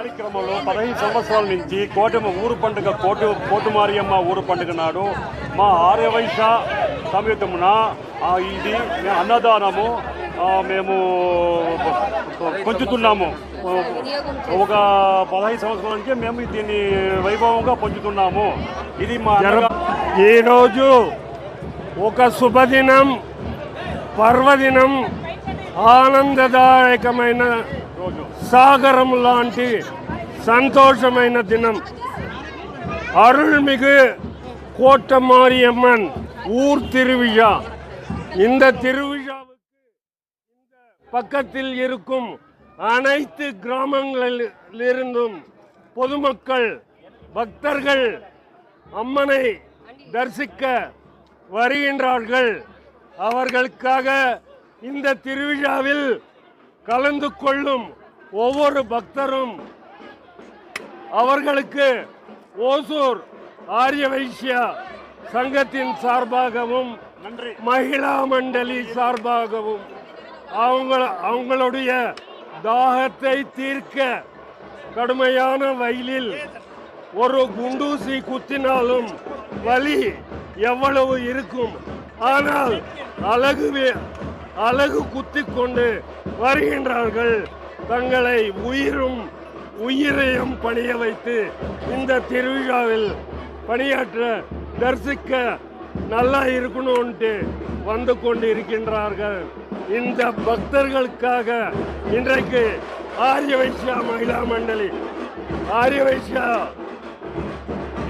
కార్యక్రమంలో 15 సంవత్సరాల నుంచి ఊరు పండుగ కోటుమారియమ్మ ఊరు పండుగ నాడు మా ఆర్యవైశ్య సంయుక్తమున ఇది అన్నదానము మేము పంచుతున్నాము. ఒక 15 సంవత్సరాల నుంచి మేము దీన్ని వైభవంగా పంచుతున్నాము. ఇది మా ఈరోజు ఒక శుభదినం, పర్వదినం, ఆనందదాయకమైన సాగరం లాంటి సంతోషమైన దినం. அருள்மிகு கோட்டமாரியம்மன் ஊர் திருவிழா. இந்த திருவிழாவுக்கு இந்த பக்கத்தில் இருக்கும் அனைத்து கிராமங்களிலிருந்தும் பொதுமக்கள், பக்தர்கள் அம்மனை தரிசிக்க வருகின்றார்கள். அவர்களுக்காக இந்த திருவிழாவில் கலந்து கொள்ளும் ஒவ்வொரு பக்தரும் அவர்களுக்கு ஓசூர் ஆரியவைஷ்யா சங்கத்தின் சார்பாகவும் மகிழா மண்டலி சார்பாகவும் அவங்களுடைய தாகத்தை தீர்க்க கடுமையான வெயிலில் ஒரு குண்டூசி குத்தினாலும் வலி எவ்வளவு இருக்கும், ஆனால் அழகு குத்தி கொண்டு வருகின்றார்கள். தங்களை உயிரையும் பணிய வைத்து இந்த திருவிழாவில் பணியாற்ற தரிசிக்க நல்லா இருக்கணும்ட்டு வந்து கொண்டு இருக்கின்றார்கள். இந்த பக்தர்களுக்காக இன்றைக்கு ஆரியவைஷ்யா மகிழா மண்டலி, ஆரியவைஷ்யா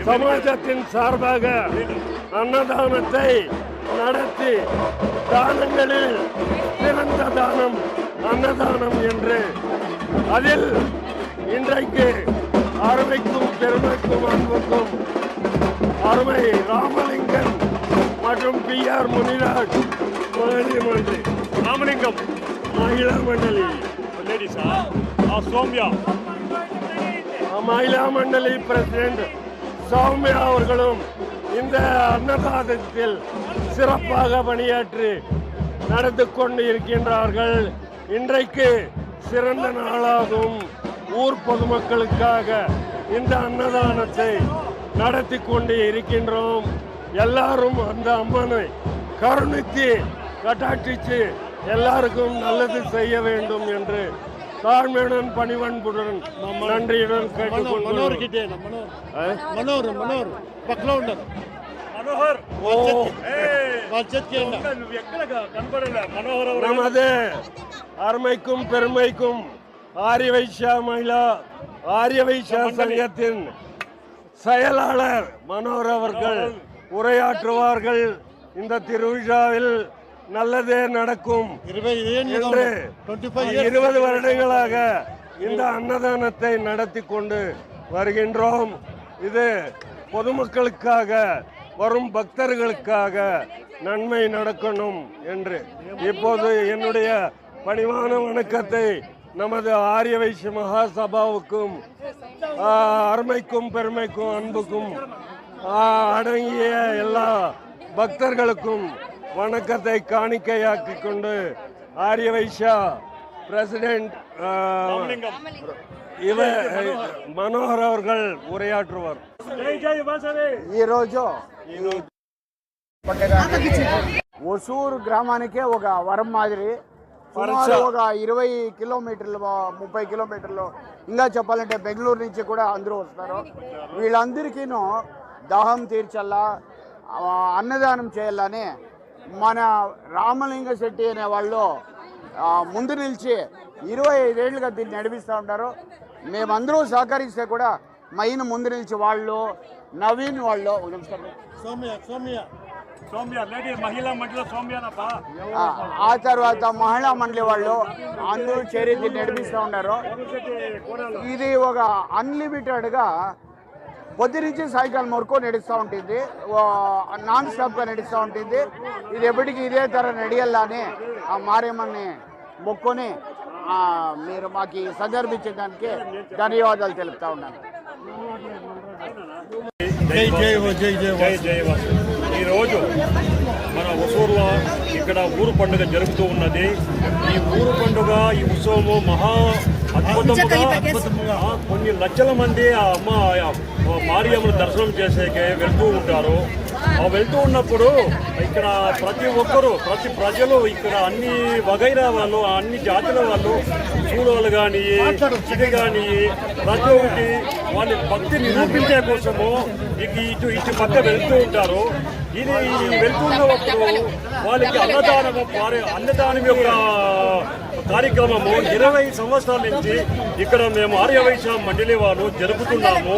சமாஜத்தின் சார்பாக அன்னதானத்தை நடத்தி, தானங்களில் சிறந்த தானம் அன்னதானம் என்று அதில் இன்றைக்கு அருமைக்கும் பெருமைக்கும் அன்புக்கும் அருமை ராமலிங்கம் மற்றும் PR முனிராஜ் ராமலிங்கம் மகிழா மண்டலி சௌமியா மகிழா மண்டலி பிரசிடென்ட் சௌமியா அவர்களும் இந்த அன்னதானத்தில் சிறப்பாக பணியாற்றி நடந்து கொண்டு இருக்கின்றார்கள். இன்றைக்கு சிறந்த நாளாகவும் ஊர் பொதுமக்களுக்காக இந்த அன்னதானத்தை நடத்தி கொண்டு இருக்கின்றோம். எல்லாரும் அந்த அம்மனை கருணித்து கட்டாட்சித்து எல்லாருக்கும் நல்லது செய்ய வேண்டும் என்று தாழ்மையுடன் பணிவன்புடன் நன்றியுடன் கேட்டுக்கொள்கிறோம். நமது அருமைக்கும் பெருமைக்கும் ஆரியவைஷ்யா மகிழா ஆரியவைஷ்யா சங்கத்தின் செயலாளர் மனோகர் அவர்கள் உரையாற்றுவார்கள். இந்த திருவிழாவில் நல்லதே நடக்கும் என்று 20 வருடங்களாக இந்த அன்னதானத்தை நடத்தி கொண்டு வருகின்றோம். இது பொதுமக்களுக்காக, வரும் பக்தர்களுக்காக நன்மை நடக்கணும் என்று இப்போது என்னுடைய பணிவான வணக்கத்தை நமது ஆரியவைஷ்ய மகாசபாவுக்கும் அருமைக்கும் பெருமைக்கும் அன்புக்கும் அடங்கிய எல்லா பக்தர்களுக்கும் வணக்கத்தை காணிக்கையாக்கி கொண்டு ஆரியவைஷ்யா பிரசிடென்ட் మనోహర్ అవர்கள் ఉరయాట్రువారు. ఈరోజు ఒసూరు గ్రామానికే ఒక వరం మాదిరి, సుమారు ఒక 20 కిలోమీటర్లు 30 కిలోమీటర్లు, ఇంకా చెప్పాలంటే బెంగళూరు నుంచి కూడా అందరూ వస్తారు. వీళ్ళందరికీ దాహం తీర్చల్లా, అన్నదానం చేయాలని మన రామలింగ శెట్టి అనే వాళ్ళు ముందు నిలిచి 25 ఏళ్ళుగా దీన్ని నడిపిస్తూ ఉంటారు. మేమందరూ సహకరిస్తే కూడా మైన్ ముందు నిలిచి వాళ్ళు, నవీన్ వాళ్ళు, ఆ తర్వాత మహిళా మండలి వాళ్ళు అందరూ చేరి దీన్ని నడిపిస్తూ ఉన్నారు. ఇది ఒక అన్లిమిటెడ్గా పొద్దు నుంచి సాయంకాలం వరకు నడుస్తూ ఉంటుంది, నాన్ స్టాప్గా నడుస్తూ ఉంటుంది. ఇది ఎప్పటికీ ఇదే తర నడియాలని ఆ మారేమని మొక్కుని మీరు మాకు సందర్భించిన దానికి ధన్యవాదాలు తెలుపుతా ఉన్నాను. ఈరోజు మన ఒసూరులో ఇక్కడ ఊరు పండుగ జరుగుతూ ఉన్నది. ఈ ఊరు పండుగ, ఈ ఉత్సవము మహా అద్భుతంగా కొన్ని లక్షల మంది ఆ అమ్మ మారియమ్మను దర్శనం చేసేకే వెళ్తూ ఉంటారు. వెళ్తూ ఉన్నప్పుడు ఇక్కడ ప్రతి ఒక్కరు ప్రతి ప్రజలు ఇక్కడ అన్ని వగైరా వాళ్ళు అన్ని జాతుల వాళ్ళు చూడవాళ్ళు కానీ ఇది కానీ ప్రతి ఒక్కటి వాళ్ళ భక్తి నిరూపించే కోసము ఇటు పక్క వెళ్తూ ఉంటారు. ఇది వెళ్తున్నప్పుడు వాళ్ళకి అన్నదానం యొక్క కార్యక్రమము 20 సంవత్సరాల నుంచి ఇక్కడ మేము ఆర్యవైశ్య మండలి వాళ్ళు జరుపుతున్నాము.